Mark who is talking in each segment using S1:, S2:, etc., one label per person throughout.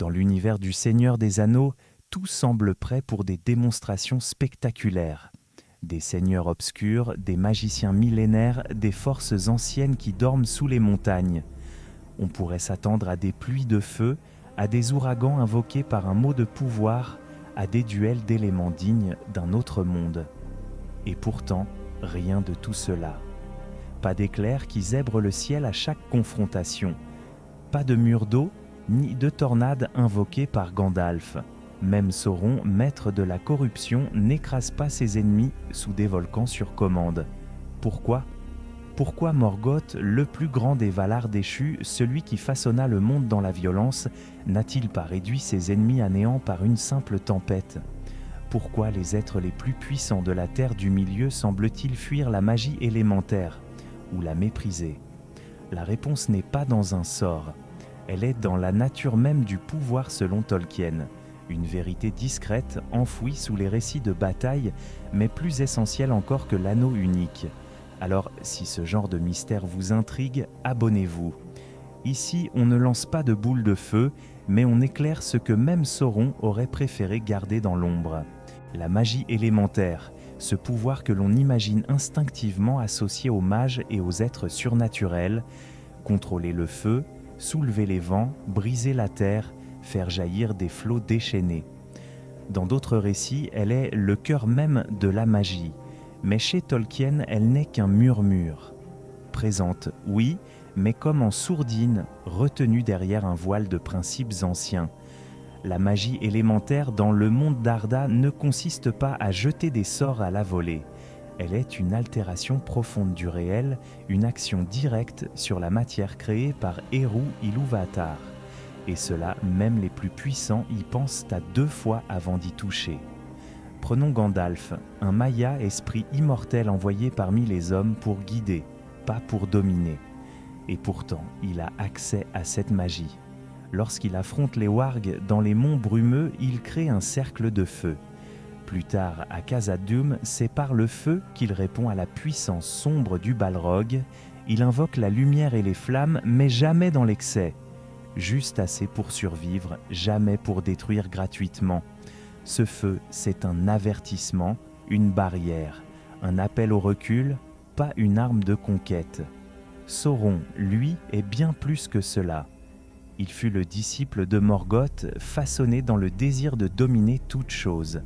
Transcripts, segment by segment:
S1: Dans l'univers du Seigneur des Anneaux, tout semble prêt pour des démonstrations spectaculaires. Des seigneurs obscurs, des magiciens millénaires, des forces anciennes qui dorment sous les montagnes. On pourrait s'attendre à des pluies de feu, à des ouragans invoqués par un mot de pouvoir, à des duels d'éléments dignes d'un autre monde. Et pourtant, rien de tout cela. Pas d'éclairs qui zèbrent le ciel à chaque confrontation. Pas de mur d'eau, ni de tornades invoquées par Gandalf. Même Sauron, maître de la corruption, n'écrase pas ses ennemis sous des volcans sur commande. Pourquoi ? Pourquoi Morgoth, le plus grand des Valar déchus, celui qui façonna le monde dans la violence, n'a-t-il pas réduit ses ennemis à néant par une simple tempête ? Pourquoi les êtres les plus puissants de la Terre du Milieu semblent-ils fuir la magie élémentaire ou la mépriser ? La réponse n'est pas dans un sort. Elle est dans la nature même du pouvoir selon Tolkien. Une vérité discrète, enfouie sous les récits de bataille, mais plus essentielle encore que l'anneau unique. Alors, si ce genre de mystère vous intrigue, abonnez-vous. Ici, on ne lance pas de boule de feu, mais on éclaire ce que même Sauron aurait préféré garder dans l'ombre. La magie élémentaire, ce pouvoir que l'on imagine instinctivement associé aux mages et aux êtres surnaturels, contrôler le feu, soulever les vents, briser la terre, faire jaillir des flots déchaînés. Dans d'autres récits, elle est le cœur même de la magie. Mais chez Tolkien, elle n'est qu'un murmure. Présente, oui, mais comme en sourdine, retenue derrière un voile de principes anciens. La magie élémentaire dans le monde d'Arda ne consiste pas à jeter des sorts à la volée. Elle est une altération profonde du réel, une action directe sur la matière créée par Eru Ilúvatar. Et cela, même les plus puissants y pensent à 2 fois avant d'y toucher. Prenons Gandalf, un Maya esprit immortel envoyé parmi les hommes pour guider, pas pour dominer. Et pourtant, il a accès à cette magie. Lorsqu'il affronte les wargs dans les monts brumeux, il crée un cercle de feu. Plus tard, à Khazad-dûm, c'est par le feu qu'il répond à la puissance sombre du Balrog. Il invoque la lumière et les flammes, mais jamais dans l'excès. Juste assez pour survivre, jamais pour détruire gratuitement. Ce feu, c'est un avertissement, une barrière, un appel au recul, pas une arme de conquête. Sauron, lui, est bien plus que cela. Il fut le disciple de Morgoth, façonné dans le désir de dominer toute chose.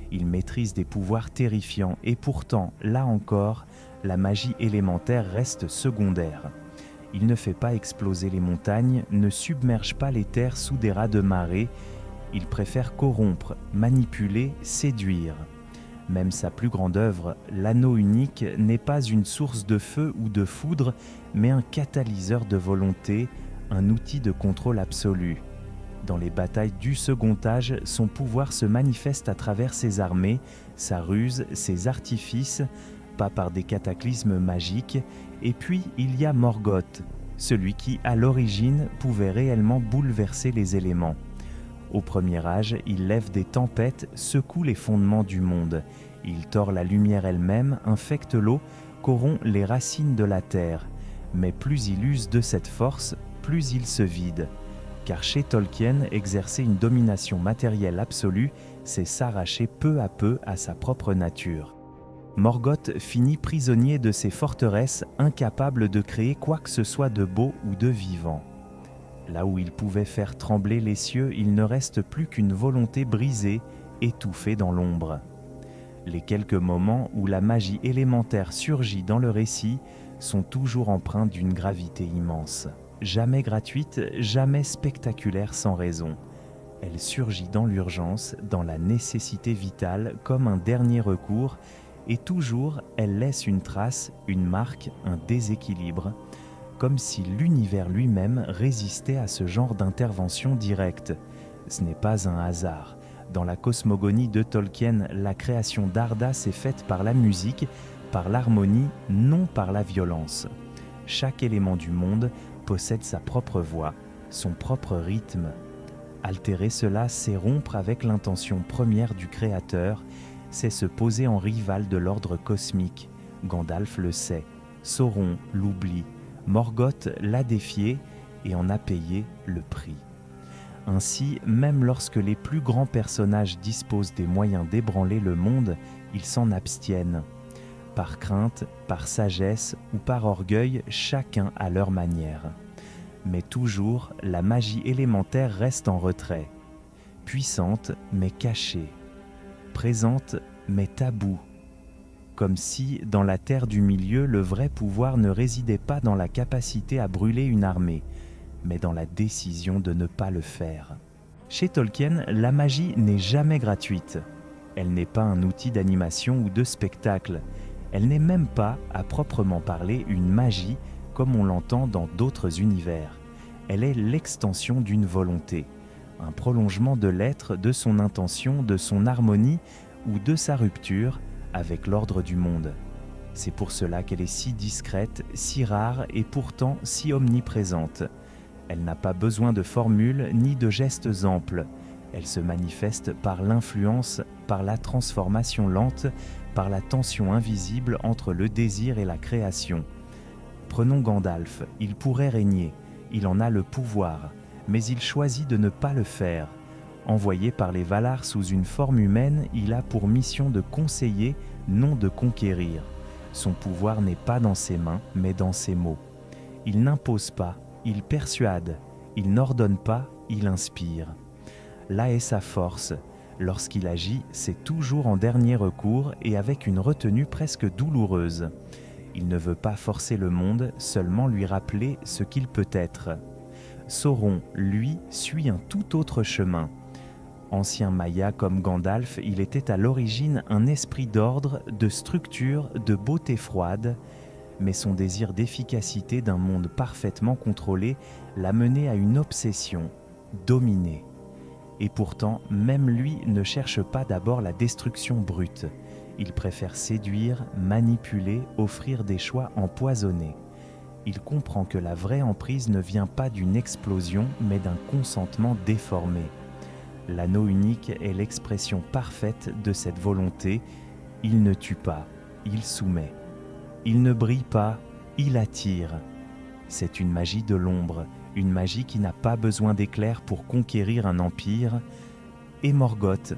S1: Il maîtrise des pouvoirs terrifiants et pourtant, là encore, la magie élémentaire reste secondaire. Il ne fait pas exploser les montagnes, ne submerge pas les terres sous des rats de marée. Il préfère corrompre, manipuler, séduire. Même sa plus grande œuvre, l'anneau unique, n'est pas une source de feu ou de foudre, mais un catalyseur de volonté, un outil de contrôle absolu. Dans les batailles du second âge, son pouvoir se manifeste à travers ses armées, sa ruse, ses artifices, pas par des cataclysmes magiques. Et puis il y a Morgoth, celui qui, à l'origine, pouvait réellement bouleverser les éléments. Au premier âge, il lève des tempêtes, secoue les fondements du monde. Il tord la lumière elle-même, infecte l'eau, corrompt les racines de la terre. Mais plus il use de cette force, plus il se vide. Car chez Tolkien, exercer une domination matérielle absolue, c'est s'arracher peu à peu à sa propre nature. Morgoth finit prisonnier de ses forteresses, incapable de créer quoi que ce soit de beau ou de vivant. Là où il pouvait faire trembler les cieux, il ne reste plus qu'une volonté brisée, étouffée dans l'ombre. Les quelques moments où la magie élémentaire surgit dans le récit sont toujours empreints d'une gravité immense. Jamais gratuite, jamais spectaculaire sans raison. Elle surgit dans l'urgence, dans la nécessité vitale, comme un dernier recours, et toujours elle laisse une trace, une marque, un déséquilibre, comme si l'univers lui-même résistait à ce genre d'intervention directe. Ce n'est pas un hasard. Dans la cosmogonie de Tolkien, la création d'Arda s'est faite par la musique, par l'harmonie, non par la violence. Chaque élément du monde possède sa propre voix, son propre rythme. Altérer cela, c'est rompre avec l'intention première du Créateur, c'est se poser en rival de l'ordre cosmique. Gandalf le sait, Sauron l'oublie, Morgoth l'a défié et en a payé le prix. Ainsi, même lorsque les plus grands personnages disposent des moyens d'ébranler le monde, ils s'en abstiennent. Par crainte, par sagesse ou par orgueil, chacun à leur manière. Mais toujours, la magie élémentaire reste en retrait. Puissante, mais cachée. Présente, mais taboue. Comme si, dans la terre du milieu, le vrai pouvoir ne résidait pas dans la capacité à brûler une armée, mais dans la décision de ne pas le faire. Chez Tolkien, la magie n'est jamais gratuite. Elle n'est pas un outil d'animation ou de spectacle. Elle n'est même pas, à proprement parler, une magie comme on l'entend dans d'autres univers. Elle est l'extension d'une volonté, un prolongement de l'être, de son intention, de son harmonie ou de sa rupture avec l'ordre du monde. C'est pour cela qu'elle est si discrète, si rare et pourtant si omniprésente. Elle n'a pas besoin de formules ni de gestes amples. Elle se manifeste par l'influence, par la transformation lente, par la tension invisible entre le désir et la création. Prenons Gandalf, il pourrait régner, il en a le pouvoir, mais il choisit de ne pas le faire. Envoyé par les Valar sous une forme humaine, il a pour mission de conseiller, non de conquérir. Son pouvoir n'est pas dans ses mains, mais dans ses mots. Il n'impose pas, il persuade, il n'ordonne pas, il inspire. Là est sa force. Lorsqu'il agit, c'est toujours en dernier recours et avec une retenue presque douloureuse. Il ne veut pas forcer le monde, seulement lui rappeler ce qu'il peut être. Sauron, lui, suit un tout autre chemin. Ancien Maya comme Gandalf, il était à l'origine un esprit d'ordre, de structure, de beauté froide, mais son désir d'efficacité d'un monde parfaitement contrôlé l'a mené à une obsession, dominer. Et pourtant, même lui ne cherche pas d'abord la destruction brute. Il préfère séduire, manipuler, offrir des choix empoisonnés. Il comprend que la vraie emprise ne vient pas d'une explosion, mais d'un consentement déformé. L'anneau unique est l'expression parfaite de cette volonté. Il ne tue pas, il soumet. Il ne brille pas, il attire. C'est une magie de l'ombre, une magie qui n'a pas besoin d'éclairs pour conquérir un empire. Et Morgoth,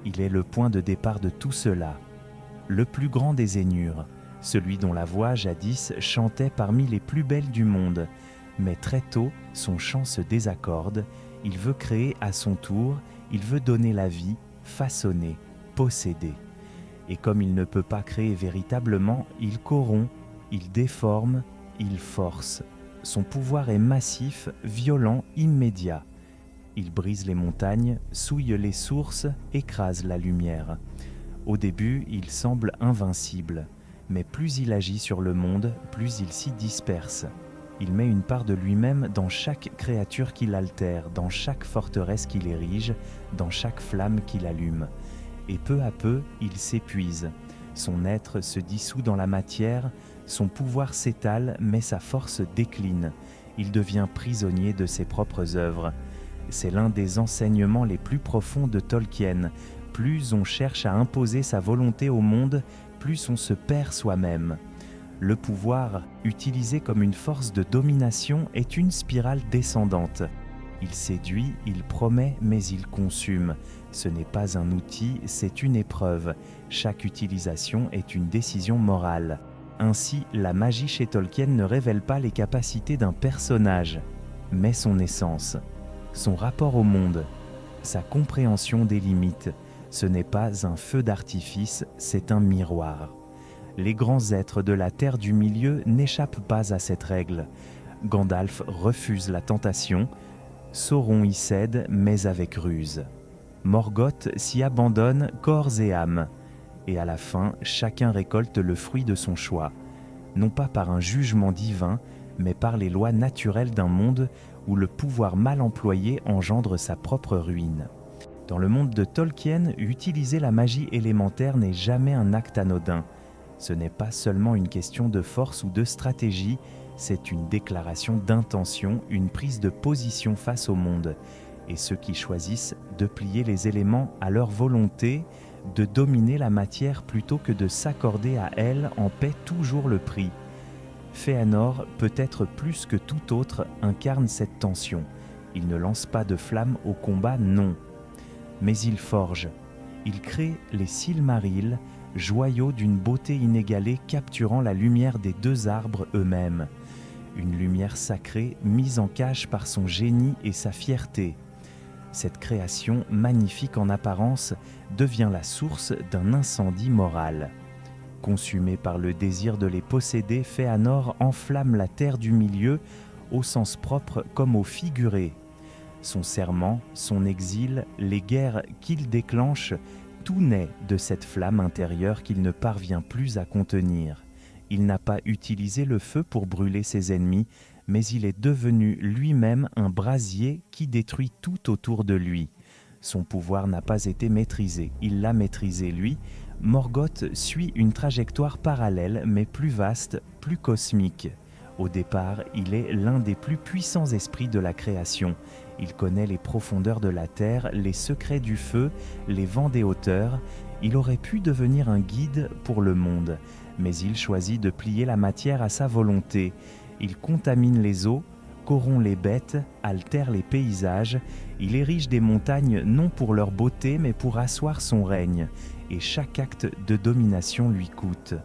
S1: il est le point de départ de tout cela. Le plus grand des Ainur, celui dont la voix jadis chantait parmi les plus belles du monde. Mais très tôt, son chant se désaccorde, il veut créer à son tour, il veut donner la vie, façonner, posséder. Et comme il ne peut pas créer véritablement, il corrompt, il déforme, il force. Son pouvoir est massif, violent, immédiat. Il brise les montagnes, souille les sources, écrase la lumière. Au début, il semble invincible, mais plus il agit sur le monde, plus il s'y disperse. Il met une part de lui-même dans chaque créature qu'il altère, dans chaque forteresse qu'il érige, dans chaque flamme qu'il allume. Et peu à peu, il s'épuise. Son être se dissout dans la matière, son pouvoir s'étale, mais sa force décline. Il devient prisonnier de ses propres œuvres. C'est l'un des enseignements les plus profonds de Tolkien. Plus on cherche à imposer sa volonté au monde, plus on se perd soi-même. Le pouvoir, utilisé comme une force de domination, est une spirale descendante. Il séduit, il promet, mais il consume. Ce n'est pas un outil, c'est une épreuve. Chaque utilisation est une décision morale. Ainsi, la magie chez Tolkien ne révèle pas les capacités d'un personnage, mais son essence, son rapport au monde, sa compréhension des limites. Ce n'est pas un feu d'artifice, c'est un miroir. Les grands êtres de la Terre du Milieu n'échappent pas à cette règle. Gandalf refuse la tentation, Sauron y cède, mais avec ruse. Morgoth s'y abandonne corps et âme. Et à la fin, chacun récolte le fruit de son choix, non pas par un jugement divin, mais par les lois naturelles d'un monde où le pouvoir mal employé engendre sa propre ruine. Dans le monde de Tolkien, utiliser la magie élémentaire n'est jamais un acte anodin. Ce n'est pas seulement une question de force ou de stratégie, c'est une déclaration d'intention, une prise de position face au monde. Et ceux qui choisissent de plier les éléments à leur volonté, de dominer la matière plutôt que de s'accorder à elle en paient toujours le prix. Fëanor, peut-être plus que tout autre, incarne cette tension. Il ne lance pas de flammes au combat, non. Mais il forge. Il crée les Silmarils, joyaux d'une beauté inégalée capturant la lumière des deux arbres eux-mêmes. Une lumière sacrée mise en cage par son génie et sa fierté. Cette création, magnifique en apparence, devient la source d'un incendie moral. Consumé par le désir de les posséder, Fëanor enflamme la terre du milieu, au sens propre comme au figuré. Son serment, son exil, les guerres qu'il déclenche, tout naît de cette flamme intérieure qu'il ne parvient plus à contenir. Il n'a pas utilisé le feu pour brûler ses ennemis, mais il est devenu lui-même un brasier qui détruit tout autour de lui. Son pouvoir n'a pas été maîtrisé, il l'a maîtrisé lui. Morgoth suit une trajectoire parallèle mais plus vaste, plus cosmique. Au départ, il est l'un des plus puissants esprits de la création. Il connaît les profondeurs de la terre, les secrets du feu, les vents des hauteurs. Il aurait pu devenir un guide pour le monde, mais il choisit de plier la matière à sa volonté. Il contamine les eaux, corrompt les bêtes, altère les paysages. Il érige des montagnes non pour leur beauté, mais pour asseoir son règne. Et chaque acte de domination lui coûte.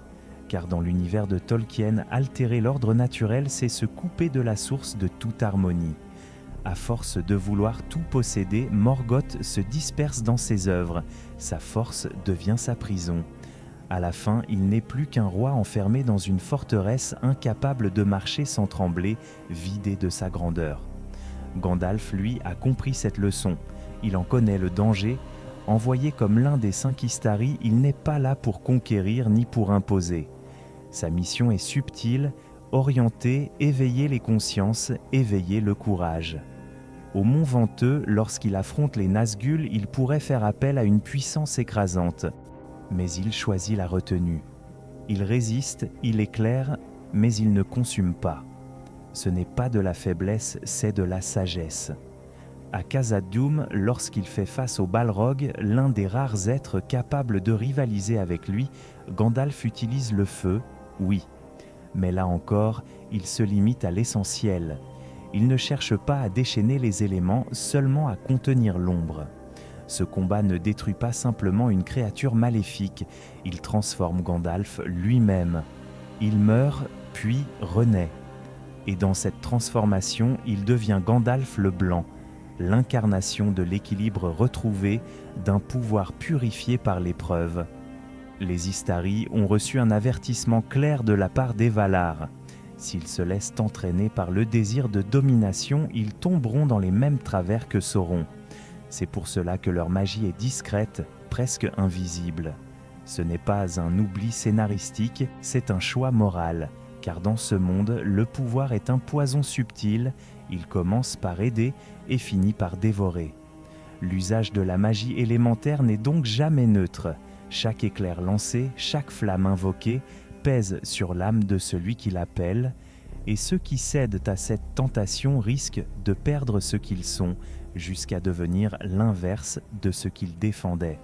S1: Car dans l'univers de Tolkien, altérer l'ordre naturel, c'est se couper de la source de toute harmonie. À force de vouloir tout posséder, Morgoth se disperse dans ses œuvres. Sa force devient sa prison. À la fin, il n'est plus qu'un roi enfermé dans une forteresse, incapable de marcher sans trembler, vidé de sa grandeur. Gandalf, lui, a compris cette leçon. Il en connaît le danger. Envoyé comme l'un des 5 Istari, il n'est pas là pour conquérir ni pour imposer. Sa mission est subtile, orienter, éveiller les consciences, éveiller le courage. Au Mont Venteux, lorsqu'il affronte les Nazgûl, il pourrait faire appel à une puissance écrasante. Mais il choisit la retenue. Il résiste, il éclaire, mais il ne consume pas. Ce n'est pas de la faiblesse, c'est de la sagesse. À Khazad-dûm, lorsqu'il fait face au Balrog, l'un des rares êtres capables de rivaliser avec lui, Gandalf utilise le feu, oui. Mais là encore, il se limite à l'essentiel. Il ne cherche pas à déchaîner les éléments, seulement à contenir l'ombre. Ce combat ne détruit pas simplement une créature maléfique, il transforme Gandalf lui-même. Il meurt, puis renaît. Et dans cette transformation, il devient Gandalf le Blanc, l'incarnation de l'équilibre retrouvé, d'un pouvoir purifié par l'épreuve. Les Istari ont reçu un avertissement clair de la part des Valar. S'ils se laissent entraîner par le désir de domination, ils tomberont dans les mêmes travers que Sauron. C'est pour cela que leur magie est discrète, presque invisible. Ce n'est pas un oubli scénaristique, c'est un choix moral. Car dans ce monde, le pouvoir est un poison subtil, il commence par aider et finit par dévorer. L'usage de la magie élémentaire n'est donc jamais neutre. Chaque éclair lancé, chaque flamme invoquée pèse sur l'âme de celui qui l'appelle, et ceux qui cèdent à cette tentation risquent de perdre ce qu'ils sont, jusqu'à devenir l'inverse de ce qu'ils défendaient.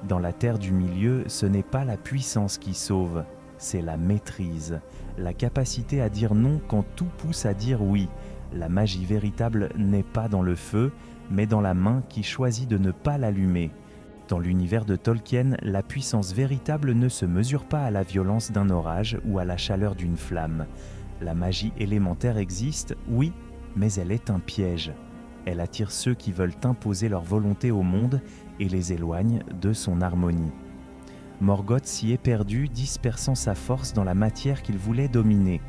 S1: Dans la terre du milieu, ce n'est pas la puissance qui sauve, c'est la maîtrise, la capacité à dire non quand tout pousse à dire oui. La magie véritable n'est pas dans le feu, mais dans la main qui choisit de ne pas l'allumer. Dans l'univers de Tolkien, la puissance véritable ne se mesure pas à la violence d'un orage ou à la chaleur d'une flamme. La magie élémentaire existe, oui, mais elle est un piège. Elle attire ceux qui veulent imposer leur volonté au monde et les éloigne de son harmonie. Morgoth s'y est perdu, dispersant sa force dans la matière qu'il voulait dominer.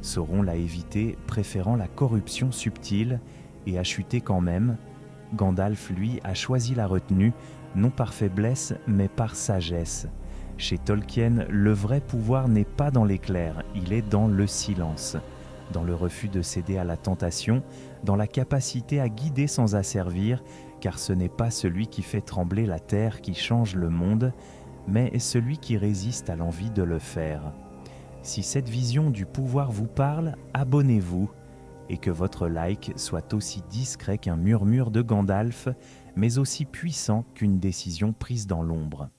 S1: Sauron l'a évité, préférant la corruption subtile, et a chuté quand même. Gandalf, lui, a choisi la retenue, non par faiblesse, mais par sagesse. Chez Tolkien, le vrai pouvoir n'est pas dans l'éclair, il est dans le silence, dans le refus de céder à la tentation, dans la capacité à guider sans asservir, car ce n'est pas celui qui fait trembler la terre qui change le monde, mais celui qui résiste à l'envie de le faire. Si cette vision du pouvoir vous parle, abonnez-vous, et que votre like soit aussi discret qu'un murmure de Gandalf, mais aussi puissant qu'une décision prise dans l'ombre.